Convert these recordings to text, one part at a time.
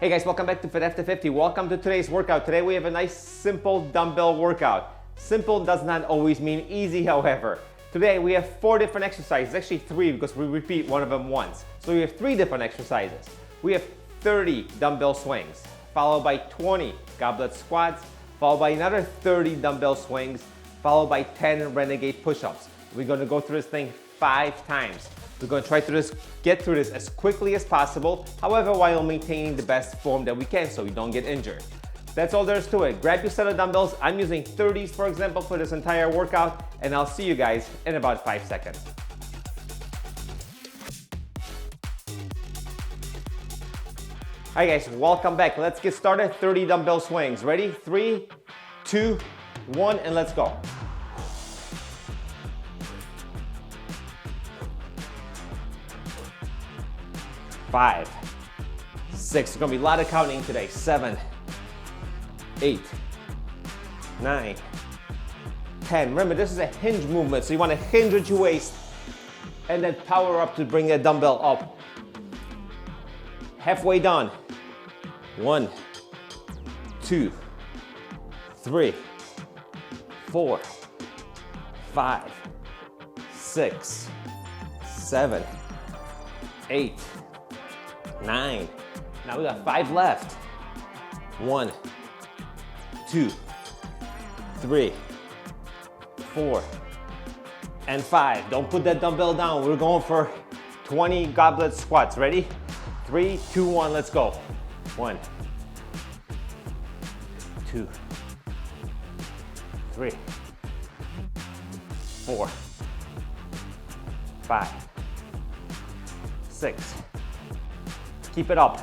Hey guys, welcome back to Fit After 50. Welcome to today's workout. Today we have a nice simple dumbbell workout. Simple does not always mean easy, however. Today we have 4 different exercises, actually 3 because we repeat one of them once. So we have 3 different exercises. We have 30 dumbbell swings, followed by 20 goblet squats, followed by another 30 dumbbell swings, followed by 10 Renegade push-ups. We're gonna go through this thing 5 times. We're going to try to get through this as quickly as possible, however, while maintaining the best form that we can so we don't get injured. That's all there is to it. Grab your set of dumbbells. I'm using 30s, for example, for this entire workout, and I'll see you guys in about 5 seconds. All right, guys, welcome back. Let's get started. 30 dumbbell swings. Ready? 3, 2, 1, and let's go. 5, 6, there's gonna be a lot of counting today. 7, 8, 9, 10. Remember, this is a hinge movement, so you wanna hinge at your waist and then power up to bring that dumbbell up. Halfway done. 1, 2, 3, 4, 5, 6, 7, 8, 9. Now we got 5 left. 1, 2, 3, 4, and 5. Don't put that dumbbell down. We're going for 20 goblet squats. Ready? 3, 2, 1, let's go. 1, 2, 3, 4, 5, 6. Keep it up.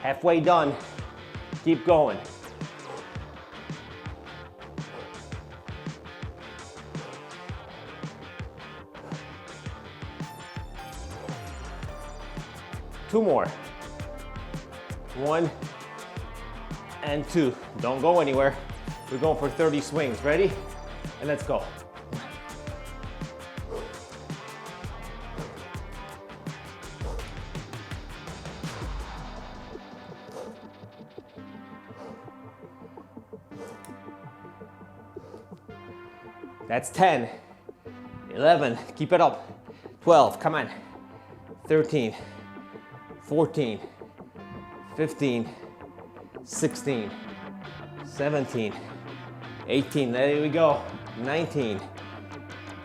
Halfway done. Keep going. Two more. 1 and 2. Don't go anywhere. We're going for 30 swings. Ready? And let's go. That's 10, 11, keep it up, 12, come on, 13, 14, 15, 16, 17, 18, there we go, 19,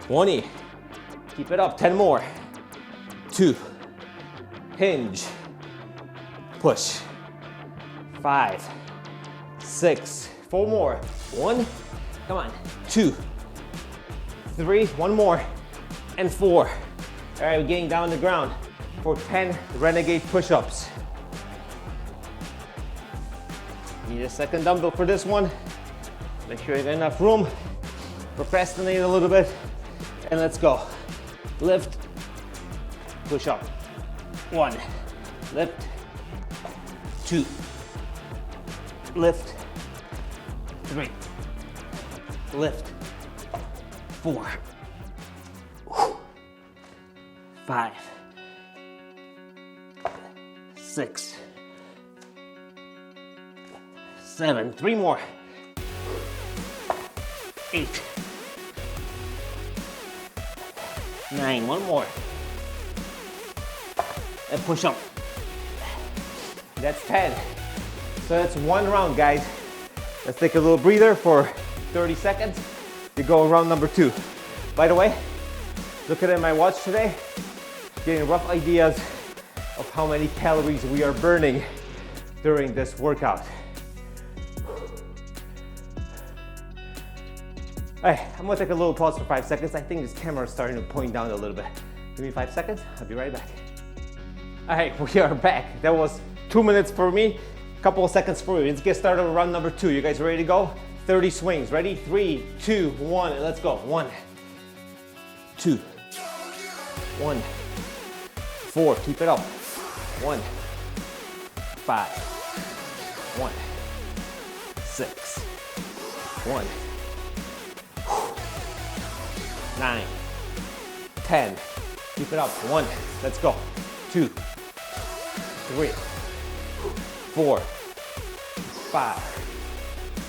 20, keep it up, 10 more, 2, hinge, push, 5, 6, 4 more, 1, come on, 2, 3, 1 more, and 4. All right, we're getting down on the ground for 10 Renegade push-ups. Need a second dumbbell for this one. Make sure you got enough room. Procrastinate a little bit, and let's go. Lift, push up. 1, lift, 2, lift, 3, lift, 4, 5, 6, 7, 3 more, 8, 9, 1 more, and push up. That's 10. So that's 1 round, guys. Let's take a little breather for 30 seconds. You go round number 2. By the way, looking at my watch today, getting rough ideas of how many calories we are burning during this workout. All right, I'm gonna take a little pause for 5 seconds. I think this camera is starting to point down a little bit. Give me 5 seconds, I'll be right back. All right, we are back. That was 2 minutes for me, a couple of seconds for you. Let's get started with round number 2. You guys ready to go? 30 swings. Ready? 3, 2, 1, and let's go. 1, 2, 1, 4. Keep it up. 1, 5, 1, 6, 1, 9, 10. Keep it up. 1. Let's go. 2, 3, 4, 5,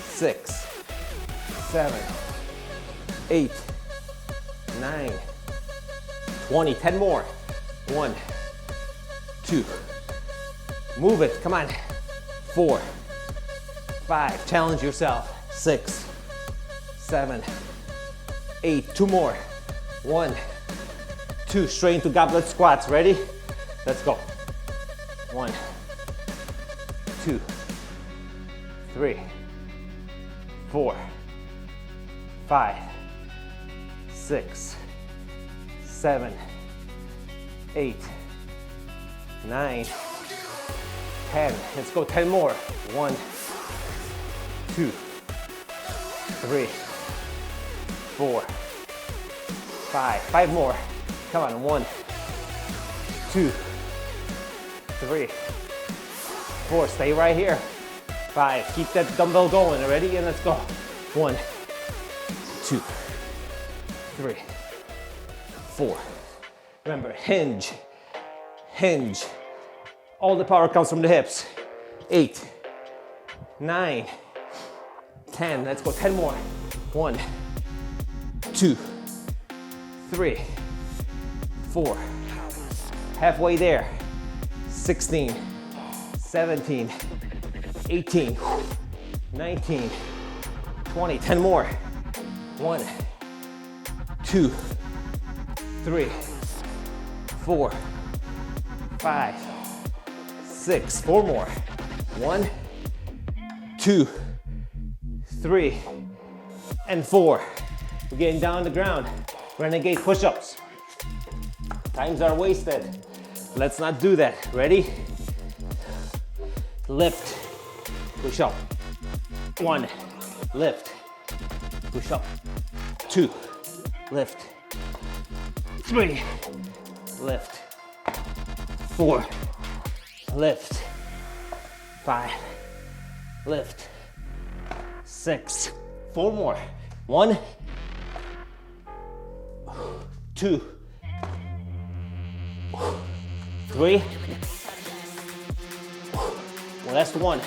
6, 7, 8, 9, 20. 10 more. 1, 2. Move it. Come on. 4, 5. Challenge yourself. 6, 7, 8. 2 more. 1, 2. Straight into goblet squats. Ready? Let's go. 1, 2, 3, 4, 5, 6, 7, 8, 9, 10. Let's go. 10 more. 1, 2, 3, 4, 5. 5 more. Come on. 1, 2, 3, 4. Stay right here. 5. Keep that dumbbell going. Ready? And let's go. 1, 2, 3, 4. Remember, hinge, hinge. All the power comes from the hips. 8, 9, 10. Let's go. 10 more. 1, 2, 3, 4. Halfway there. 16, 17, 18, 19, 20. 10 more. 1, 2, 3, 4, 5, 6. 4 more. 1, 2, 3, and 4. We're getting down on the ground. Renegade push-ups. Times are wasted. Let's not do that. Ready? Lift. Push up. 1. Lift. Push up. 2. Lift. 3. Lift. 4. Lift. 5. Lift. 6. 4 more. 1, 2, 3. Well, that's 1.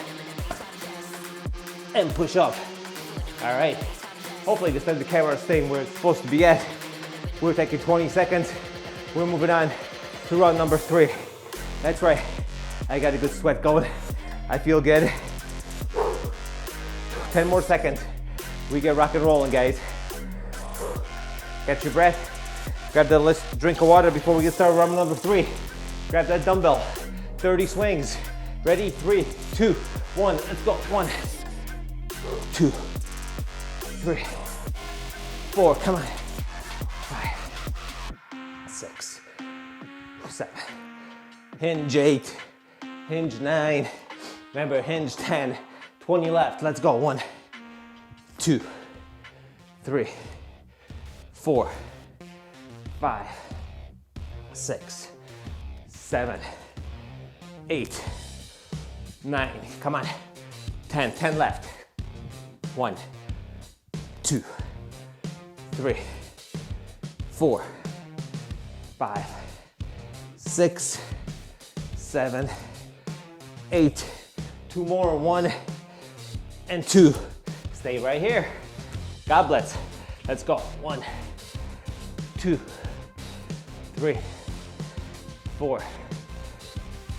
And push up. All right. Hopefully this time the camera is staying where it's supposed to be at. We're taking 20 seconds. We're moving on to round number 3. That's right. I got a good sweat going. I feel good. 10 more seconds. We get rock and rolling, guys. Catch your breath. Grab that last drink of water before we get started round number 3. Grab that dumbbell. 30 swings. Ready? 3, 2, 1. Let's go. 1, 2, 3, 4. Come on. 5, 6, 7. Hinge 8. Hinge 9. Remember, hinge 10. 20 left. Let's go. 1, 2, 3, 4, 5, 6, 7, 8, 9. Come on. 10. 10 left. 1, 2, 3, 4, 5, 6, 7, 8. 2 more. 1 and 2. Stay right here. Goblets. Let's go. 1, 2, 3, 4,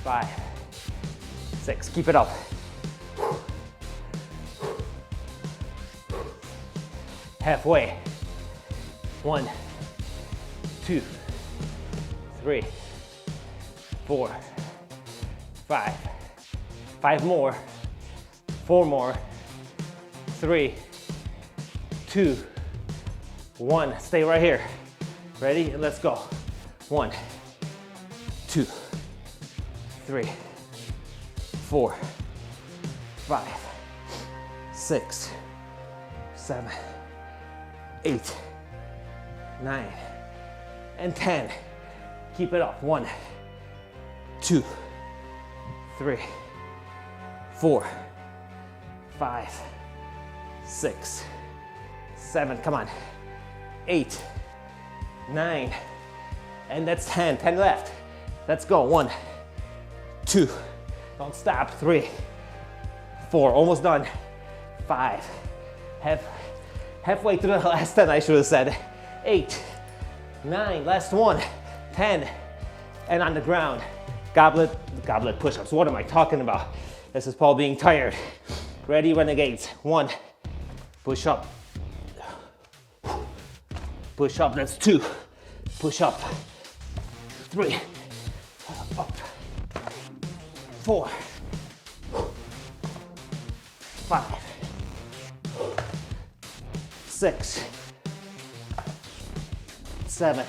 5, 6. Keep it up. Halfway. 1, 2, 3, 4, 5. 5 more. 4 more. 3, 2, 1. Stay right here. Ready? And let's go. 1, 2, 3, 4, 5, 6, 7, 8, 9, and 10. Keep it up. 1, 2, 3, 4, 5, 6, 7. Come on. 8, 9, And that's 10, 10 left. Let's go, 1, 2, don't stop, 3, 4, almost done, 5, halfway through the last 10, I should have said, 8, 9, last one, 10, and on the ground, goblet push-ups. What am I talking about? This is Paul being tired. Ready, Renegades, 1, push up, that's 2, push up, 3, up, 4, 5, 6, 7,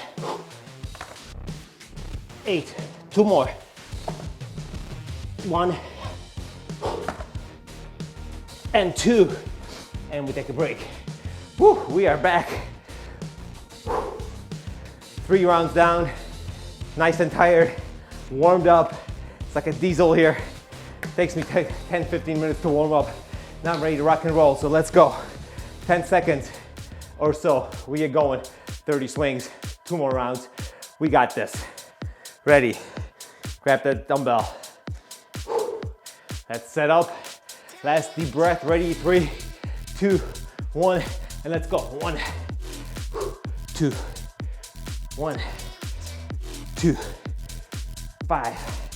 8, 2 more, 1, and 2, and we take a break. Woo, we are back. 3 rounds down, nice and tired, warmed up. It's like a diesel here. Takes me 10-15 minutes to warm up. Now I'm ready to rock and roll, so let's go. 10 seconds or so, we get going. 30 swings, 2 more rounds. We got this. Ready, grab that dumbbell. Let's set up. Last deep breath, ready, 3, 2, 1, and let's go. 1, 2, 1, 2, 5,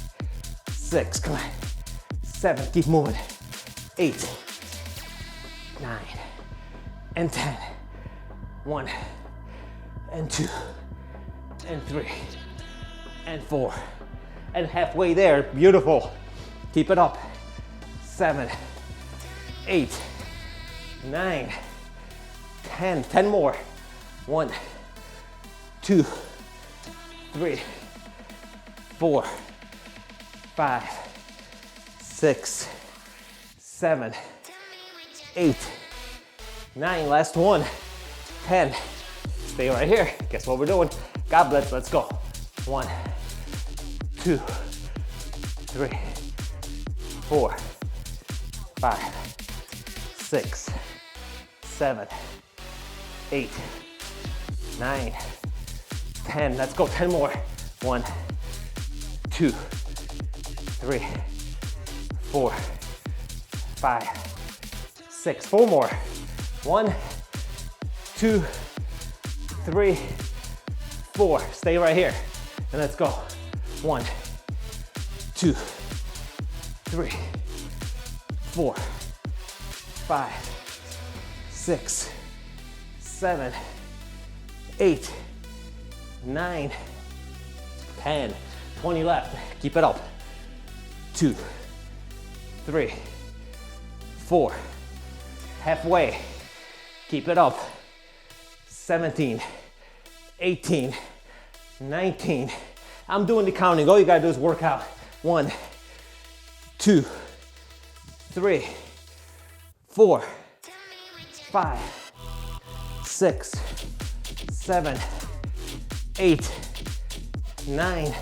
6, come on, 7, keep moving, 8, 9, and 10, 1, and 2, and 3, and 4, and halfway there, beautiful, keep it up, 7, 8, 9, 10, 10 more, 1, 2, 3, 4, 5, 6, 7, 8, 9, last one, 10. Stay right here. Guess what we're doing? Goblets, let's go. 1, 2, 3, 4, 5, 6, 7, 8, 9, 10. Let's go, 10 more. 1, 2, 3, 4, 5, 6. 4 more. 1, 2, 3, 4. Stay right here. And let's go. 1, 2, 3, 4, 5, 6, 7, 8, 9, 10. 20 left. Keep it up. 2, 3, 4. Halfway. Keep it up. 17, 18, 19. I'm doing the counting. All you gotta do is work out. 1, 2, 3, 4, 5, 6, 7, 8, 9,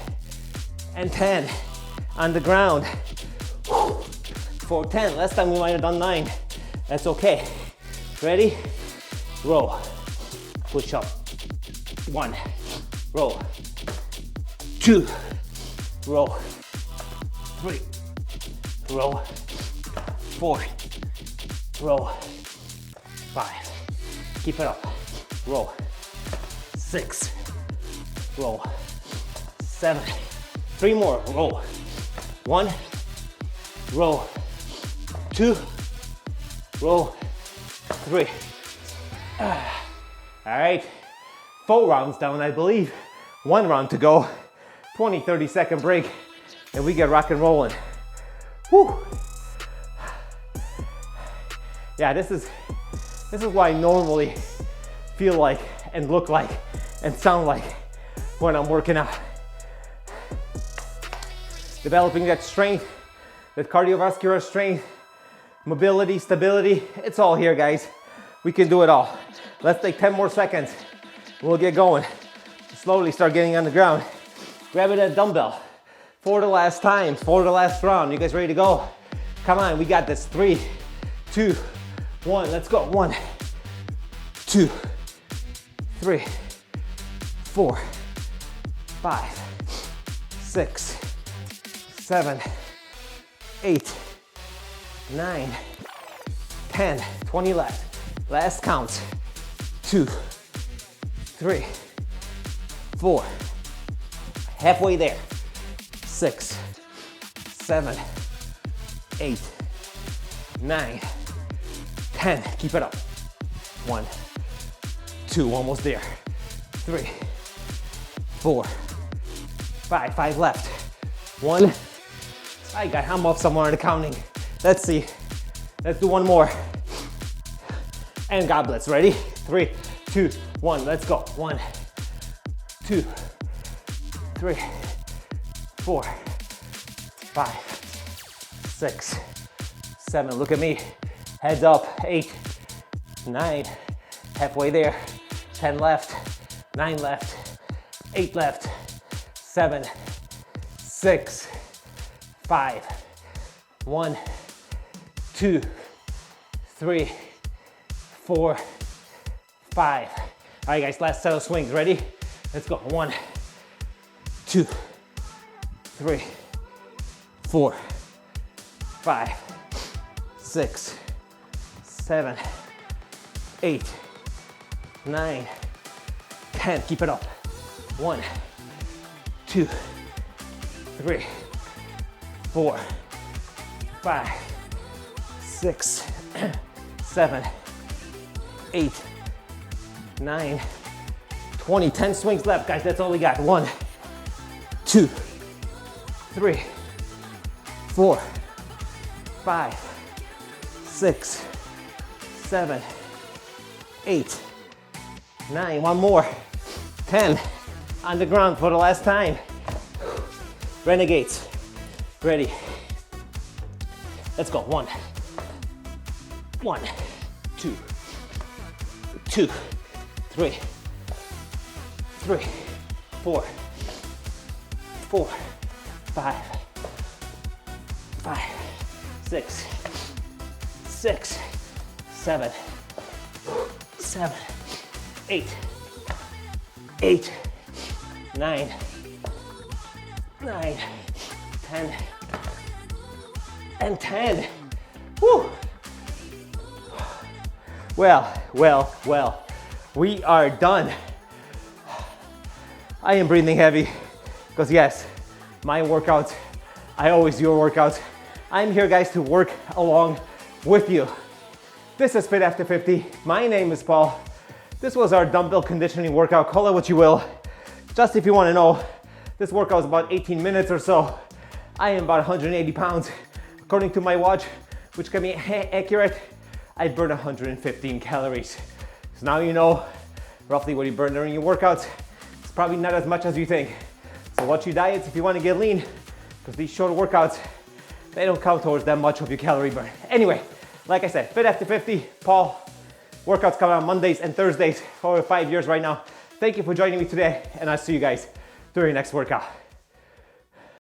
and 10. On the ground. For 10. Last time we might have done 9. That's okay. Ready? Roll. Push up. 1. Roll. 2. Roll. 3. Roll. 4. Roll. 5. Keep it up. Roll. 6. Roll. 7. 3 more. Roll. 1. Roll. 2. Roll. 3. All right. 4 rounds down, I believe. 1 round to go. 20, 30-second break, and we get rock and rolling. Whew. Yeah, this is what I normally feel like and look like and sound like when I'm working out. Developing that strength, that cardiovascular strength, mobility, stability, it's all here, guys. We can do it all. Let's take 10 more seconds. We'll get going. Slowly start getting on the ground. Grab it at dumbbell. For the last time, for the last round. You guys ready to go? Come on, we got this. 3, 2, 1, let's go. 1, 2, 3, 4, 5, 6, 7, 8, 9, 10, 20 left. Last count. 2, 3, 4, halfway there. 6, 7, 8, 9, 10. Keep it up. 1, 2, almost there. 3, 4, 5, 5 left. 1. I'm off somewhere in the counting. Let's see. Let's do one more. And goblets, ready? 3, 2, 1, let's go. 1, 2, 3, 4, 5, 6, 7, look at me. Heads up, 8, 9, halfway there. 10 left, 9 left, 8 left, 7, 6, 5, 1, 2, 3, 4, 5. All right, guys, last set of swings. Ready? Let's go. 1, 2, 3, 4, 5, 6, 7, 8, 9, 10. Keep it up. 1, 2, 3, 4, 5, 6, 7, 8, 9, 20. 10 swings left, guys. That's all we got. 1, 2, 3, 4, 5, 6, 7, 8, 9. One more. 10. On the ground for the last time. Renegades. Ready. Let's go. 1, 1, 2, 2, 3, 3, 4, 4, 5, 5, 6, 6, 7, 7, 8, 8, 9, 9, 10, and 10. Woo! Well, we are done. I am breathing heavy because yes, my workouts, I always do your workouts. I'm here, guys, to work along with you. This is Fit After 50. My name is Paul. This was our dumbbell conditioning workout. Call it what you will. Just if you want to know, this workout was about 18 minutes or so. I am about 180 pounds. According to my watch, which can be accurate, I burn 115 calories. So now you know roughly what you burn during your workouts. It's probably not as much as you think. So watch your diets if you want to get lean, because these short workouts, they don't count towards that much of your calorie burn. Anyway, like I said, Fit After 50, Paul. Workouts come out on Mondays and Thursdays for over 5 years right now. Thank you for joining me today, and I'll see you guys during your next workout.